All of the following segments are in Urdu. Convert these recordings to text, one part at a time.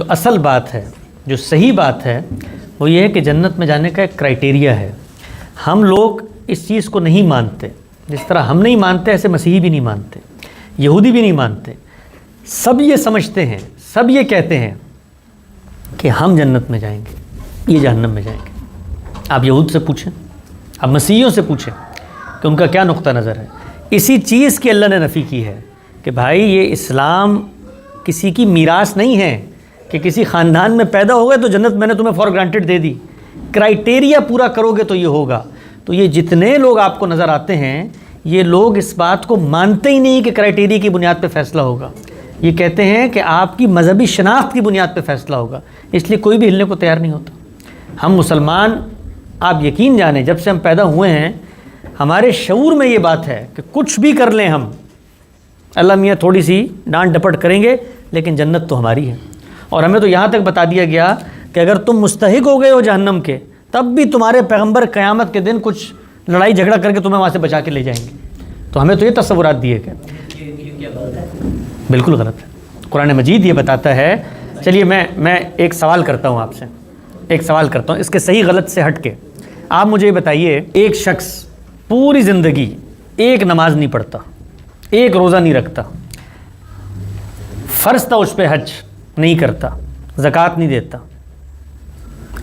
اصل بات ہے، جو صحیح بات ہے وہ یہ ہے کہ جنت میں جانے کا ایک کرائٹیریا ہے۔ ہم لوگ اس چیز کو نہیں مانتے، جس طرح ہم نہیں مانتے ایسے مسیحی بھی نہیں مانتے، یہودی بھی نہیں مانتے۔ سب یہ سمجھتے ہیں، سب یہ کہتے ہیں کہ ہم جنت میں جائیں گے، یہ جہنم میں جائیں گے۔ آپ یہود سے پوچھیں، آپ مسیحیوں سے پوچھیں کہ ان کا کیا نقطہ نظر ہے۔ اسی چیز کی اللہ نے نفی کی ہے کہ بھائی یہ اسلام کسی کی میراث نہیں ہے کہ کسی خاندان میں پیدا ہو گئے تو جنت میں نے تمہیں for granted they the, criteria پورا کرو گے تو یہ ہوگا۔ تو یہ جتنے لوگ آپ کو نظر آتے ہیں یہ لوگ اس بات کو مانتے ہی نہیں کہ کرائٹیریا کی بنیاد پہ فیصلہ ہوگا، یہ کہتے ہیں کہ آپ کی مذہبی شناخت کی بنیاد پہ فیصلہ ہوگا، اس لیے کوئی بھی ہلنے کو تیار نہیں ہوتا۔ ہم مسلمان، آپ یقین جانیں جب سے ہم پیدا ہوئے ہیں ہمارے شعور میں یہ بات ہے کہ کچھ بھی کر لیں ہم، اللہ میاں تھوڑی سی ڈانٹ ڈپٹ کریں گے لیکن جنت تو ہماری ہے۔ اور ہمیں تو یہاں تک بتا دیا گیا کہ اگر تم مستحق ہو گئے ہو جہنم کے تب بھی تمہارے پیغمبر قیامت کے دن کچھ لڑائی جھگڑا کر کے تمہیں وہاں سے بچا کے لے جائیں گے۔ تو ہمیں تو یہ تصورات دیے گئے، بالکل غلط ہے۔ قرآن مجید یہ بتاتا ہے۔ چلیے میں ایک سوال کرتا ہوں آپ سے، ایک سوال کرتا ہوں اس کے صحیح غلط سے ہٹ کے۔ آپ مجھے یہ بتائیے، ایک شخص پوری زندگی ایک نماز نہیں پڑھتا، ایک روزہ نہیں رکھتا، فرض تھا اس پہ حج نہیں کرتا، زکوٰۃ نہیں دیتا،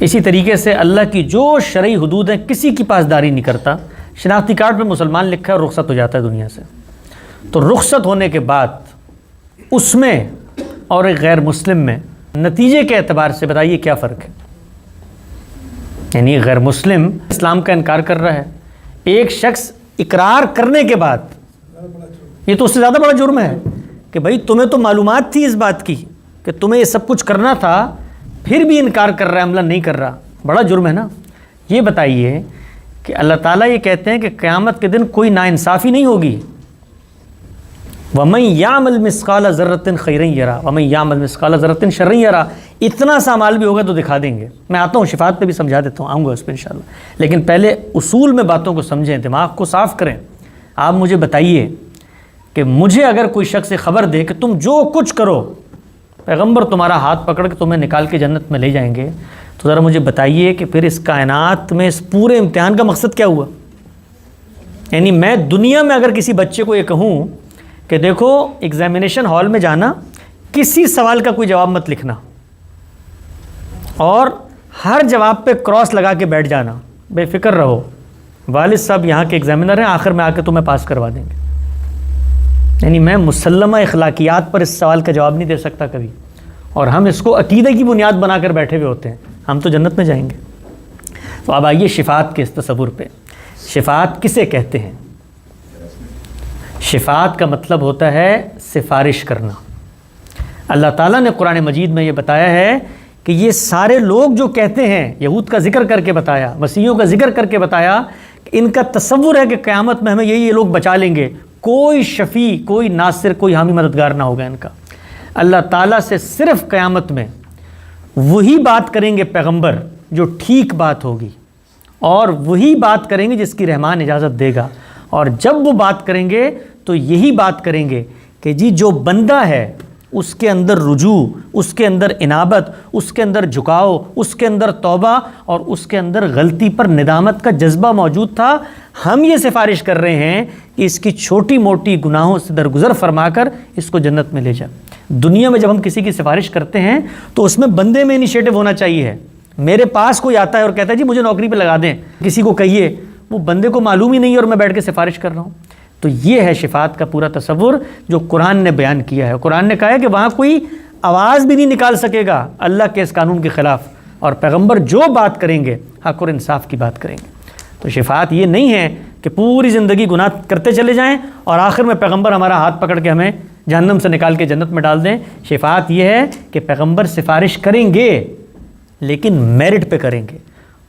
اسی طریقے سے اللہ کی جو شرعی حدود ہیں کسی کی پاسداری نہیں کرتا، شناختی کارڈ پہ مسلمان لکھا ہے اور رخصت ہو جاتا ہے دنیا سے، تو رخصت ہونے کے بعد اس میں اور ایک غیر مسلم میں نتیجے کے اعتبار سے بتائیے کیا فرق ہے؟ یعنی غیر مسلم اسلام کا انکار کر رہا ہے، ایک شخص اقرار کرنے کے بعد، یہ تو اس سے زیادہ بڑا جرم ہے کہ بھائی تمہیں تو معلومات تھی اس بات کی کہ تمہیں یہ سب کچھ کرنا تھا، پھر بھی انکار کر رہا ہے، عمل نہیں کر رہا، بڑا جرم ہے نا۔ یہ بتائیے کہ اللہ تعالیٰ یہ کہتے ہیں کہ قیامت کے دن کوئی ناانصافی نہیں ہوگی، وَمَن يَعْمَلْ مِثْقَالَ ذَرَّةٍ خَيْرًا يَرَهُ وَمَن يَعْمَلْ مِثْقَالَ ذَرَّةٍ شَرًّا يَرَهُ۔ اتنا سا مال بھی ہوگا تو دکھا دیں گے۔ میں آتا ہوں شفاعت پہ بھی سمجھا دیتا ہوں، آؤں گا اس پہ انشاءاللہ، لیکن پہلے اصول میں باتوں کو سمجھیں، دماغ کو صاف کریں۔ آپ مجھے بتائیے کہ مجھے اگر کوئی شخص خبر دے کہ تم جو کچھ کرو پیغمبر تمہارا ہاتھ پکڑ کے تمہیں نکال کے جنت میں لے جائیں گے، تو ذرا مجھے بتائیے کہ پھر اس کائنات میں اس پورے امتحان کا مقصد کیا ہوا؟ یعنی میں دنیا میں اگر کسی بچے کو یہ کہوں کہ دیکھو ایگزامینیشن ہال میں جانا، کسی سوال کا کوئی جواب مت لکھنا اور ہر جواب پہ کراس لگا کے بیٹھ جانا، بے فکر رہو، والد صاحب یہاں کے ایگزامینر ہیں، آخر میں آ کے تمہیں پاس کروا دیں گے۔ یعنی میں مسلمہ اخلاقیات پر اس سوال کا جواب نہیں دے سکتا کبھی، اور ہم اس کو عقیدے کی بنیاد بنا کر بیٹھے ہوئے ہوتے ہیں، ہم تو جنت میں جائیں گے۔ تو اب آئیے شفاعت کے اس تصور پہ۔ شفاعت کسے کہتے ہیں؟ شفاعت کا مطلب ہوتا ہے سفارش کرنا۔ اللہ تعالیٰ نے قرآن مجید میں یہ بتایا ہے کہ یہ سارے لوگ جو کہتے ہیں، یہود کا ذکر کر کے بتایا، مسیحیوں کا ذکر کر کے بتایا کہ ان کا تصور ہے کہ قیامت میں ہمیں یہ لوگ بچا لیں گے، کوئی شفیع، کوئی ناصر، کوئی حامی مددگار نہ ہوگا ان کا۔ اللہ تعالیٰ سے صرف قیامت میں وہی بات کریں گے پیغمبر جو ٹھیک بات ہوگی، اور وہی بات کریں گے جس کی رحمان اجازت دے گا، اور جب وہ بات کریں گے تو یہی بات کریں گے کہ جی جو بندہ ہے اس کے اندر رجوع، اس کے اندر انابت، اس کے اندر جھکاؤ، اس کے اندر توبہ اور اس کے اندر غلطی پر ندامت کا جذبہ موجود تھا، ہم یہ سفارش کر رہے ہیں کہ اس کی چھوٹی موٹی گناہوں سے درگزر فرما کر اس کو جنت میں لے جائے۔ دنیا میں جب ہم کسی کی سفارش کرتے ہیں تو اس میں بندے میں انیشیٹو ہونا چاہیے۔ میرے پاس کوئی آتا ہے اور کہتا ہے جی مجھے نوکری پہ لگا دیں، کسی کو کہیے، وہ بندے کو معلوم ہی نہیں ہے اور میں بیٹھ کے سفارش کر رہا ہوں۔ تو یہ ہے شفاعت کا پورا تصور جو قرآن نے بیان کیا ہے۔ قرآن نے کہا ہے کہ وہاں کوئی آواز بھی نہیں نکال سکے گا اللہ کے اس قانون کے خلاف، اور پیغمبر جو بات کریں گے حق اور انصاف کی بات کریں گے۔ تو شفاعت یہ نہیں ہے کہ پوری زندگی گناہ کرتے چلے جائیں اور آخر میں پیغمبر ہمارا ہاتھ پکڑ کے ہمیں جہنم سے نکال کے جنت میں ڈال دیں۔ شفاعت یہ ہے کہ پیغمبر سفارش کریں گے لیکن میرٹ پہ کریں گے،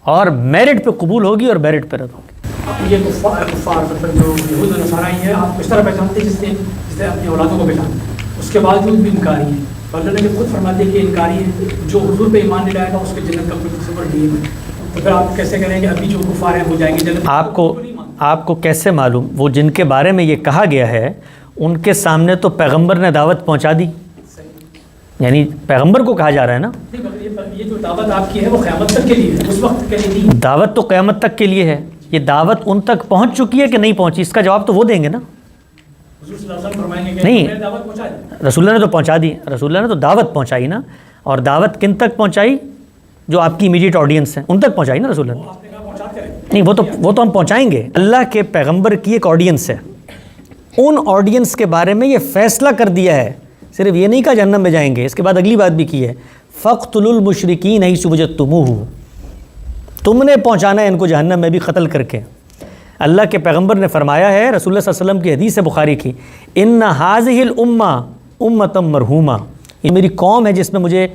اور میرٹ پہ قبول ہوگی اور میرٹ پہ رد ہوگی۔ یہ کفار مطلب جو یہود و نصارہ ہیں، آپ اس طرح پہچانتے جس سے اپنی اولادوں کو پہچانتے، اس کے باوجود بھی انکاری ہیں، تو اللہ نے خود فرماتے ہیں کہ انکاری ہے، جو حضور پہ ایمان نہیں لائے گا اس کے جنت کا کوئی تصور نہیں ہے۔ تو پھر آپ کیسے کریں کہ ابھی جو کفار ہیں وہ جائیں گے جنت؟ آپ کو کیسے معلوم؟ وہ جن کے بارے میں یہ کہا گیا ہے ان کے سامنے تو پیغمبر نے دعوت پہنچا دی، یعنی پیغمبر کو کہا جا رہا ہے نا. یہ جو دعوت آپ کی ہے وہ قیامت تک کے لیے ہے, اس وقت کے لیے نہیں. دعوت تو قیامت تک کے لیے ہے. یہ دعوت ان تک پہنچ چکی ہے کہ نہیں پہنچی, اس کا جواب تو وہ دیں گے نا. حضور صلی اللہ علیہ وسلم فرمائیں گے کہ نہیں, میں نے دعوت پہنچا دی. رسول اللہ نے تو پہنچا دی, رسول اللہ نے تو دعوت پہنچائی نا. اور دعوت کن تک پہنچائی؟ جو آپ کی امیڈیٹ آڈینس ہیں ان تک پہنچائی نا رسول اللہ نے. آپ نے کہا پہنچاتے رہے. نہیں, وہ تو ہم پہنچائیں گے. اللہ کے پیغمبر کی ایک آڈینس ہے, ان آڈینس کے بارے میں یہ فیصلہ کر دیا ہے, صرف یہ نہیں کہا جہنم میں جائیں گے, اس کے بعد اگلی بات بھی کی ہے, فَاقْتُلُوا الْمُشْرِكِينَ حَيْثُ وَجَدتُّمُوهُمْ, تم نے پہنچانا ہے ان کو جہنم میں بھی قتل کر کے. اللہ کے پیغمبر نے فرمایا ہے, رسول اللہ صلی اللہ علیہ وسلم کی حدیث ہے بخاری کی, اِنَّ هَذِهِ الْأُمَّةَ أُمَّةً مَرْحُومَةً, یہ میری قوم ہے جس میں مجھے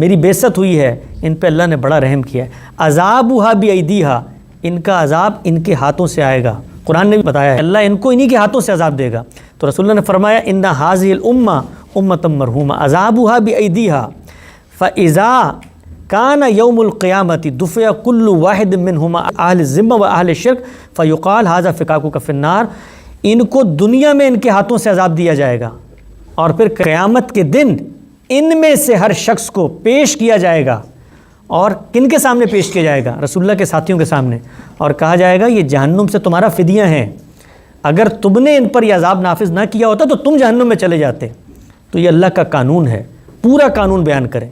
میری بعثت ہوئی ہے, ان پہ اللہ نے بڑا رحم کیا ہے. عذابها بِأَيْدِيهَا, ان کا عذاب ان کے ہاتھوں سے آئے گا. قرآن نے بھی بتایا ہے اللہ ان کو انہی کے ہاتھوں سے عذاب دے گا. تو رسول اللہ نے فرمایا اِنَّ هَذِهِ الْأُمَّةَ أُمَّةً مَرْحُومَةً عَذَابُهَا بِأَيْدِيهَا فَإِذَا كَانَ يَوْمُ الْقِيَامَةِ دُفِعَ كُلُّ وَاحِدٍ مِّنْهُمَا أَهْلِ الذِّمَّةِ وَأَهْلِ الشِّرْكِ فَيُقَالُ هَذَا فِكَاكُكَ فِي النَّارِ, ان کو دنیا میں ان کے ہاتھوں سے عذاب دیا جائے گا, اور پھر قیامت کے دن ان میں سے ہر شخص کو پیش کیا جائے گا. اور کن کے سامنے پیش کیا جائے گا؟ رسول اللہ کے ساتھیوں کے سامنے, اور کہا جائے گا یہ جہنم سے تمہارا فدیہ ہیں, اگر تم نے ان پر یہ عذاب نافذ نہ کیا ہوتا تو تم جہنم میں چلے جاتے. تو یہ اللہ کا قانون ہے, پورا قانون بیان کریں.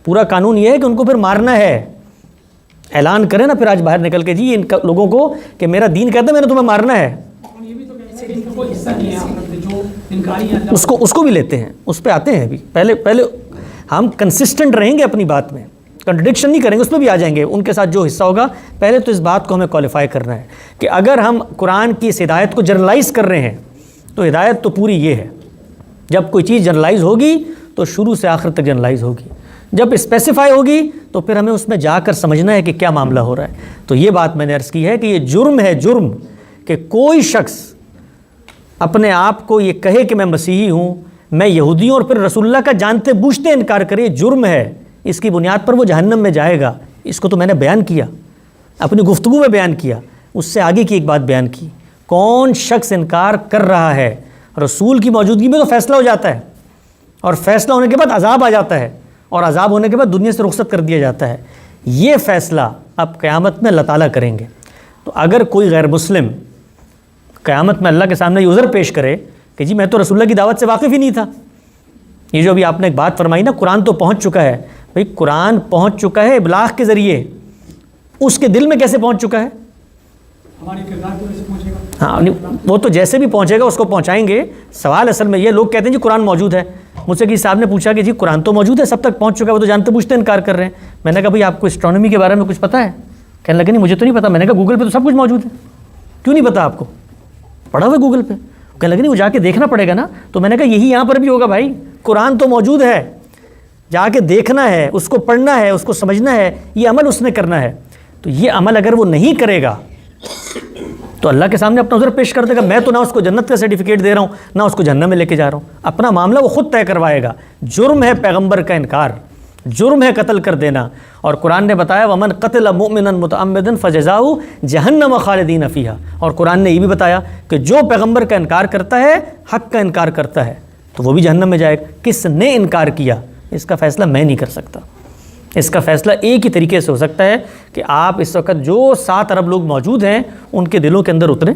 پورا قانون یہ ہے کہ ان کو پھر مارنا ہے, اعلان کریں نا پھر آج باہر نکل کے, جی ان لوگوں کو کہ میرا دین کہتا ہے میں نے تمہیں مارنا ہے. یہ بھی تو کہتے ہیں کہ کوئی حصہ نہیں ہے آپ نے جو انکاری ہیں, اس کو بھی لیتے ہیں, اس پہ آتے ہیں ابھی. پہلے ہم کنسسٹنٹ رہیں گے اپنی بات میں, کنٹرڈکشن نہیں کریں گے, اس پہ بھی آ جائیں گے. ان کے ساتھ جو حصہ ہوگا, پہلے تو اس بات کو ہمیں کوالیفائی کرنا ہے کہ اگر ہم قرآن کی اس ہدایت کو جنرلائز کر رہے ہیں تو ہدایت تو پوری یہ ہے, جب کوئی چیز جنرلائز ہوگی تو شروع سے آخر تک جنرلائز ہوگی, جب اسپیسیفائی ہوگی تو پھر ہمیں اس میں جا کر سمجھنا ہے کہ کیا معاملہ ہو رہا ہے. تو یہ بات میں نے عرض کی ہے کہ یہ جرم ہے, جرم کہ کوئی شخص اپنے آپ کو یہ کہے کہ میں مسیحی ہوں, میں یہودی ہوں, اور پھر رسول اللہ کا جانتے بوجھتے انکار کرے, جرم ہے. اس کی بنیاد پر وہ جہنم میں جائے گا. اس کو تو میں نے بیان کیا, اپنی گفتگو میں بیان کیا. اس سے آگے کی ایک بات بیان کی, کون شخص انکار کر رہا ہے رسول کی موجودگی میں تو فیصلہ ہو جاتا ہے, اور فیصلہ ہونے کے بعد عذاب آ جاتا ہے, اور عذاب ہونے کے بعد دنیا سے رخصت کر دیا جاتا ہے. یہ فیصلہ اب قیامت میں اللہ تعالیٰ کریں گے. تو اگر کوئی غیر مسلم قیامت میں اللہ کے سامنے یہ عذر پیش کرے کہ جی میں تو رسول اللہ کی دعوت سے واقف ہی نہیں تھا, یہ جو ابھی آپ نے ایک بات فرمائی نا, قرآن تو پہنچ چکا ہے. بھئی قرآن پہنچ چکا ہے ابلاغ کے ذریعے, اس کے دل میں کیسے پہنچ چکا ہے؟ ہمارے کردار کو کیسے پہنچے گا؟ ہاں, وہ تو جیسے بھی پہنچے گا اس کو پہنچائیں گے. سوال اصل میں یہ, لوگ کہتے ہیں جی قرآن موجود ہے. مجھ سے کسی صاحب نے پوچھا کہ جی قرآن تو موجود ہے, سب تک پہنچ چکا ہے, وہ تو جانتے پوچھتے انکار کر رہے ہیں. میں نے کہا بھئی آپ کو اسٹرانومی کے بارے میں کچھ پتہ ہے؟ کہنے لگے نہیں مجھے تو نہیں پتہ. میں نے کہا گوگل پہ تو سب کچھ موجود ہے, کیوں نہیں پتہ آپ کو؟ پڑھا ہوا ہے گوگل پہ. کہنے لگے نہیں وہ جا کے دیکھنا پڑے گا نا. تو میں نے کہا یہی یہاں پر بھی ہوگا بھائی, قرآن تو موجود ہے, جا کے دیکھنا ہے, اس کو پڑھنا ہے, اس کو سمجھنا ہے, یہ عمل اس نے کرنا ہے. تو یہ عمل اگر وہ نہیں کرے گا تو اللہ کے سامنے اپنا عذر پیش کر دے گا. میں تو نہ اس کو جنت کا سرٹیفکیٹ دے رہا ہوں, نہ اس کو جہنم میں لے کے جا رہا ہوں. اپنا معاملہ وہ خود طے کروائے گا. جرم ہے پیغمبر کا انکار, جرم ہے قتل کر دینا. اور قرآن نے بتایا ومن قتل مؤمنا متعمدا فجزاؤہ جہنم خالدین فیہا. اور قرآن نے یہ بھی بتایا کہ جو پیغمبر کا انکار کرتا ہے, حق کا انکار کرتا ہے, تو وہ بھی جہنم میں جائے گا. کس نے انکار کیا اس کا فیصلہ میں نہیں کر سکتا. اس کا فیصلہ ایک ہی طریقے سے ہو سکتا ہے کہ آپ اس وقت جو 7 ارب لوگ موجود ہیں ان کے دلوں کے اندر اتریں,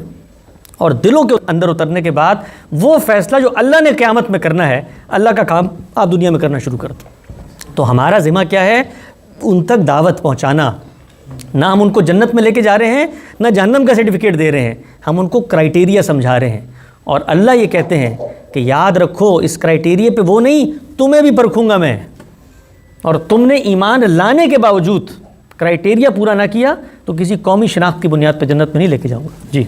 اور دلوں کے اندر اترنے کے بعد وہ فیصلہ جو اللہ نے قیامت میں کرنا ہے, اللہ کا کام آپ دنیا میں کرنا شروع کر دیں. تو ہمارا ذمہ کیا ہے؟ ان تک دعوت پہنچانا. نہ ہم ان کو جنت میں لے کے جا رہے ہیں, نہ جہنم کا سرٹیفکیٹ دے رہے ہیں, ہم ان کو کرائٹیریا سمجھا رہے ہیں. اور اللہ یہ کہتے ہیں کہ یاد رکھو اس کرائٹیریے پہ وہ نہیں, تمہیں بھی پرکھوں گا میں, اور تم نے ایمان لانے کے باوجود کرائٹیریا پورا نہ کیا تو کسی قومی شناخت کی بنیاد پہ جنت میں نہیں لے کے جاؤں گا. جی